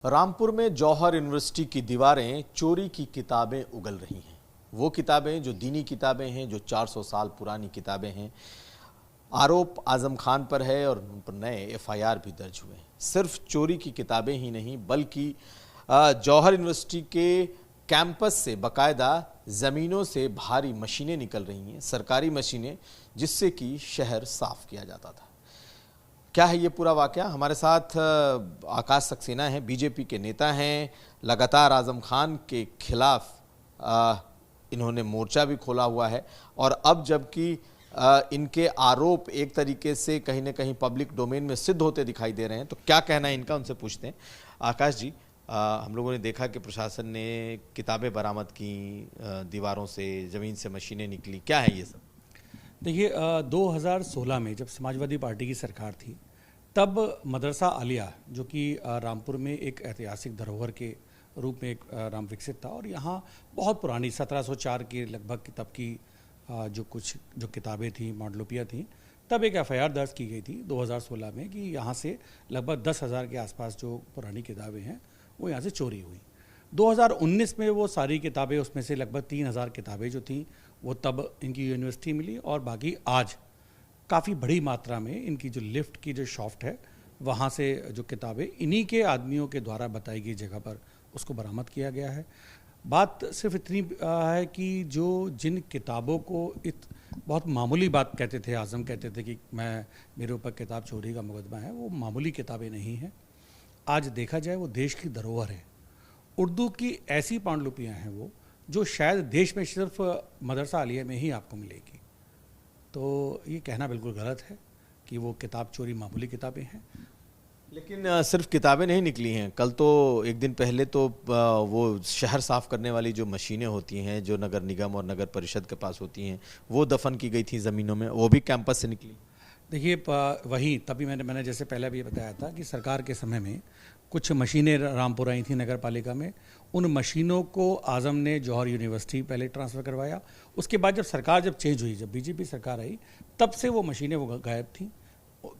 रामपुर में जौहर यूनिवर्सिटी की दीवारें चोरी की किताबें उगल रही हैं। वो किताबें जो दीनी किताबें हैं, जो 400 साल पुरानी किताबें हैं। आरोप आजम खान पर है और उन पर नए एफआईआर भी दर्ज हुए हैं। सिर्फ चोरी की किताबें ही नहीं बल्कि जौहर यूनिवर्सिटी के कैंपस से बाकायदा ज़मीनों से भारी मशीनें निकल रही हैं, सरकारी मशीनें, जिससे कि शहर साफ किया जाता था। क्या है ये पूरा वाकया? हमारे साथ आकाश सक्सेना हैं, बीजेपी के नेता हैं। लगातार आजम खान के खिलाफ इन्होंने मोर्चा भी खोला हुआ है और अब जबकि इनके आरोप एक तरीके से कहीं ना कहीं पब्लिक डोमेन में सिद्ध होते दिखाई दे रहे हैं, तो क्या कहना है इनका, उनसे पूछते हैं। आकाश जी, हम लोगों ने देखा कि प्रशासन ने किताबें बरामद की, दीवारों से, ज़मीन से मशीनें निकली, क्या है ये सब? देखिए, 2016 में जब समाजवादी पार्टी की सरकार थी तब मदरसा आलिया, जो कि रामपुर में एक ऐतिहासिक धरोहर के रूप में एक राम विकसित था और यहाँ बहुत पुरानी 1704 के लगभग तब की जो किताबें थी, मॉडलोपिया थी, तब एक एफआईआर दर्ज की गई थी 2016 में कि यहाँ से लगभग 10,000 के आसपास जो पुरानी किताबें हैं वो यहाँ से चोरी हुई। 2019 में वो सारी किताबें, उसमें से लगभग 3,000 किताबें जो थी वो तब इनकी यूनिवर्सिटी मिली और बाकी आज काफ़ी बड़ी मात्रा में इनकी जो लिफ्ट की जो शॉफ्ट है वहाँ से जो किताबें इन्हीं के आदमियों के द्वारा बताई गई जगह पर उसको बरामद किया गया है। बात सिर्फ इतनी है कि जो जिन किताबों को बहुत मामूली बात कहते थे, आज़म कहते थे कि मेरे ऊपर किताब चोरी का मुकदमा है, वो मामूली किताबें नहीं हैं। आज देखा जाए वो देश की धरोहर है। उर्दू की ऐसी पांडुलिपियाँ हैं वो जो शायद देश में सिर्फ मदरसा आलिया में ही आपको मिलेगी। तो ये कहना बिल्कुल गलत है कि वो किताब चोरी मामूली किताबें हैं। लेकिन सिर्फ किताबें नहीं निकली हैं। कल तो एक दिन पहले तो वो शहर साफ करने वाली जो मशीनें होती हैं, जो नगर निगम और नगर परिषद के पास होती हैं, वो दफन की गई थी ज़मीनों में, वो भी कैंपस से निकली। देखिए, वही तभी मैंने जैसे पहले भी बताया था कि सरकार के समय में कुछ मशीनें रामपुर आई थी नगर पालिका में। उन मशीनों को आज़म ने जौहर यूनिवर्सिटी पहले ट्रांसफ़र करवाया। उसके बाद जब सरकार चेंज हुई, जब बीजेपी सरकार आई, तब से वो मशीनें वो गायब थीं।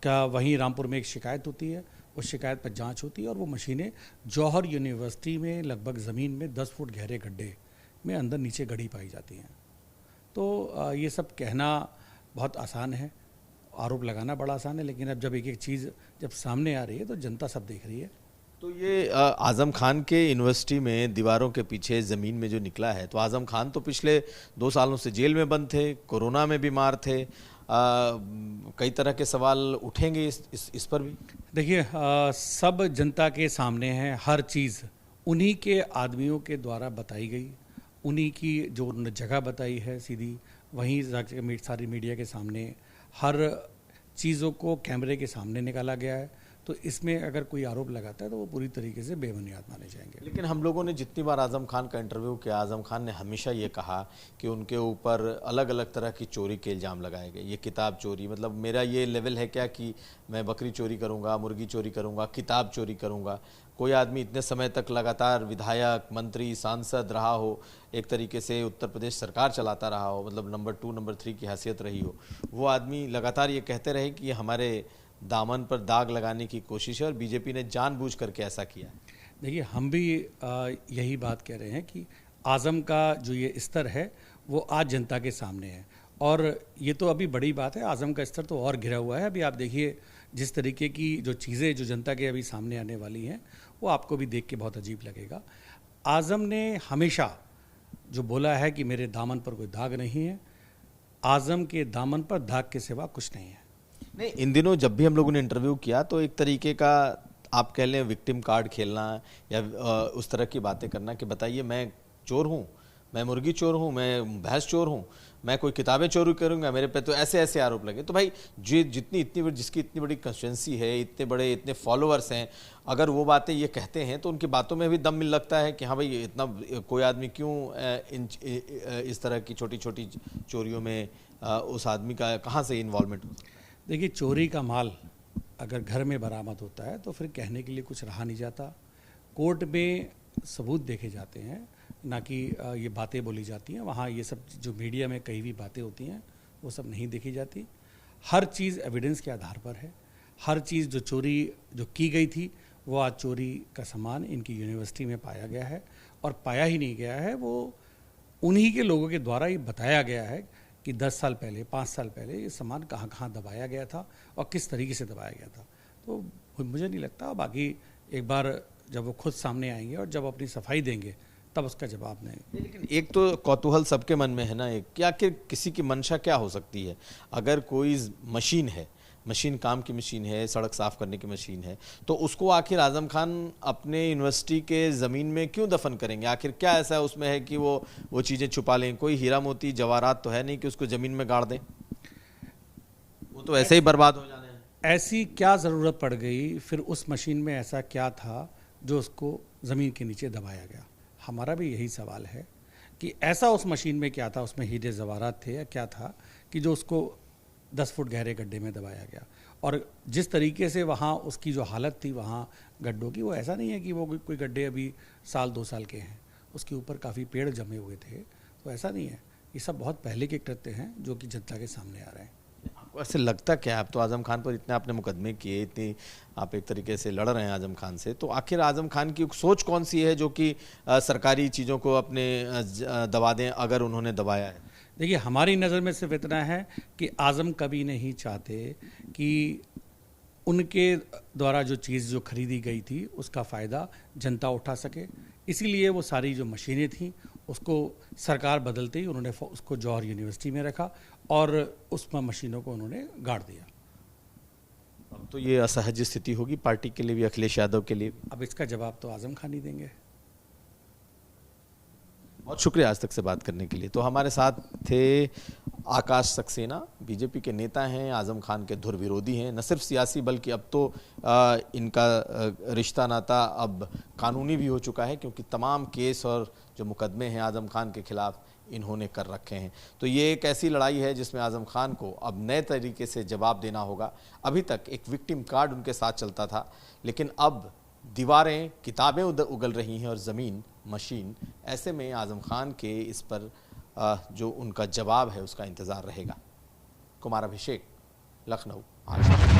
क्या वहीं रामपुर में एक शिकायत होती है, उस शिकायत पर जांच होती है और वो मशीनें जौहर यूनिवर्सिटी में लगभग ज़मीन में 10 फुट गहरे गड्ढे में अंदर नीचे गड़ी पाई जाती हैं। तो ये सब कहना बहुत आसान है, आरोप लगाना बड़ा आसान है, लेकिन अब जब एक एक चीज़ जब सामने आ रही है तो जनता सब देख रही है। तो ये आज़म खान के यूनिवर्सिटी में दीवारों के पीछे ज़मीन में जो निकला है, तो आज़म खान तो पिछले 2 सालों से जेल में बंद थे, कोरोना में बीमार थे। कई तरह के सवाल उठेंगे इस पर भी। देखिए, सब जनता के सामने है, हर चीज़ उन्हीं के आदमियों के द्वारा बताई गई, उन्हीं की जो उन्होंने जगह बताई है सीधी वहीं सारी मीडिया के सामने हर चीज़ों को कैमरे के सामने निकाला गया है। तो इसमें अगर कोई आरोप लगाता है तो वो पूरी तरीके से बेबुनियाद माने जाएंगे। लेकिन हम लोगों ने जितनी बार आज़म खान का इंटरव्यू किया, आज़म खान ने हमेशा ये कहा कि उनके ऊपर अलग अलग तरह की चोरी के इल्ज़ाम लगाए गए। ये किताब चोरी, मतलब मेरा ये लेवल है क्या कि मैं बकरी चोरी करूँगा, मुर्गी चोरी करूँगा, किताब चोरी करूँगा? कोई आदमी इतने समय तक लगातार विधायक, मंत्री, सांसद रहा हो, एक तरीके से उत्तर प्रदेश सरकार चलाता रहा हो, मतलब नंबर 2, नंबर 3 की हैसियत रही हो, वो आदमी लगातार ये कहते रहे कि ये हमारे दामन पर दाग लगाने की कोशिश है और बीजेपी ने जानबूझ करके ऐसा किया है। देखिए, हम भी यही बात कह रहे हैं कि आज़म का जो ये स्तर है वो आज जनता के सामने है और ये तो अभी बड़ी बात है। आज़म का स्तर तो और घिरा हुआ है। अभी आप देखिए जिस तरीके की जो चीज़ें जो जनता के अभी सामने आने वाली हैं वो आपको भी देख के बहुत अजीब लगेगा। आज़म ने हमेशा जो बोला है कि मेरे दामन पर कोई दाग नहीं है, आज़म के दामन पर दाग के सिवा कुछ नहीं है। नहीं, इन दिनों जब भी हम लोगों ने इंटरव्यू किया तो एक तरीके का आप कह लें विक्टिम कार्ड खेलना या उस तरह की बातें करना कि बताइए मैं चोर हूँ, मैं मुर्गी चोर हूँ, मैं भैंस चोर हूँ, मैं कोई किताबें चोरी करूँगा, मेरे पे तो ऐसे ऐसे आरोप लगे। तो भाई जिसकी इतनी बड़ी कंस्टिट्यूंसी है, इतने फॉलोअर्स हैं, अगर वो बातें ये कहते हैं तो उनकी बातों में भी दम मिल लगता है कि हाँ भाई, इतना कोई आदमी क्यों इस तरह की छोटी छोटी चोरियों में उस आदमी का कहाँ से इन्वॉल्वमेंट हो। देखिए, चोरी का माल अगर घर में बरामद होता है तो फिर कहने के लिए कुछ रहा नहीं जाता। कोर्ट में सबूत देखे जाते हैं, ना कि ये बातें बोली जाती हैं। वहाँ ये सब जो मीडिया में कई भी बातें होती हैं वो सब नहीं देखी जाती। हर चीज़ एविडेंस के आधार पर है। हर चीज़ जो चोरी जो की गई थी वो आज चोरी का सामान इनकी यूनिवर्सिटी में पाया गया है। और पाया ही नहीं गया है, वो उन्हीं के लोगों के द्वारा ही बताया गया है कि 10 साल पहले, 5 साल पहले ये सामान कहाँ कहाँ दबाया गया था और किस तरीके से दबाया गया था। तो मुझे नहीं लगता, बाकी एक बार जब वो खुद सामने आएंगे और जब अपनी सफाई देंगे तब उसका जवाब नहीं। लेकिन एक तो कौतूहल सबके मन में है ना, एक क्या कि किसी की मंशा क्या हो सकती है। अगर कोई मशीन है, मशीन काम की मशीन है, सड़क साफ करने की मशीन है, तो उसको आखिर आजम खान अपने यूनिवर्सिटी के ज़मीन में क्यों दफन करेंगे? आखिर क्या ऐसा उसमें है कि वो चीज़ें छुपा लें? कोई हीरा मोती जवाहरात तो है नहीं कि उसको ज़मीन में गाड़ दें, वो तो ऐसे ही बर्बाद हो जाने हैं। ऐसी क्या ज़रूरत पड़ गई, फिर उस मशीन में ऐसा क्या था जो उसको ज़मीन के नीचे दबाया गया? हमारा भी यही सवाल है कि ऐसा उस मशीन में क्या था, उसमें हीरे जवाहरात थे या क्या था कि जो उसको 10 फुट गहरे गड्ढे में दबाया गया। और जिस तरीके से वहाँ उसकी जो हालत थी वहाँ गड्ढों की, वो ऐसा नहीं है कि वो कोई गड्ढे अभी साल 2 साल के हैं, उसके ऊपर काफ़ी पेड़ जमे हुए थे। तो ऐसा नहीं है, ये सब बहुत पहले के कृत्य हैं जो कि जनता के सामने आ रहे हैं। आपको ऐसे लगता क्या है? आप तो आजम खान पर इतने आपने मुकदमे किए, इतनी आप एक तरीके से लड़ रहे हैं आजम खान से, तो आखिर आजम खान की सोच कौन सी है जो कि सरकारी चीज़ों को अपने दबा दें, अगर उन्होंने दबाया है? देखिए, हमारी नज़र में सिर्फ इतना है कि आज़म कभी नहीं चाहते कि उनके द्वारा जो चीज़ जो खरीदी गई थी उसका फ़ायदा जनता उठा सके। इसीलिए वो सारी जो मशीनें थीं उसको सरकार बदलते ही उन्होंने उसको जौहर यूनिवर्सिटी में रखा और उस मशीनों को उन्होंने गाड़ दिया। अब तो ये असहज स्थिति होगी पार्टी के लिए भी, अखिलेश यादव के लिए। अब इसका जवाब तो आज़म खान ही देंगे। बहुत शुक्रिया आज तक से बात करने के लिए। तो हमारे साथ थे आकाश सक्सेना, बीजेपी के नेता हैं, आजम खान के धुर विरोधी हैं, न सिर्फ सियासी बल्कि अब तो इनका रिश्ता नाता अब कानूनी भी हो चुका है, क्योंकि तमाम केस और जो मुकदमे हैं आजम खान के खिलाफ इन्होंने कर रखे हैं। तो ये एक ऐसी लड़ाई है जिसमें आजम खान को अब नए तरीके से जवाब देना होगा। अभी तक एक विक्टिम कार्ड उनके साथ चलता था, लेकिन अब दीवारें, किताबें उगल रही हैं और ज़मीन, मशीन। ऐसे में आजम खान के इस पर जो उनका जवाब है उसका इंतज़ार रहेगा। कुमार अभिषेक, लखनऊ, आज।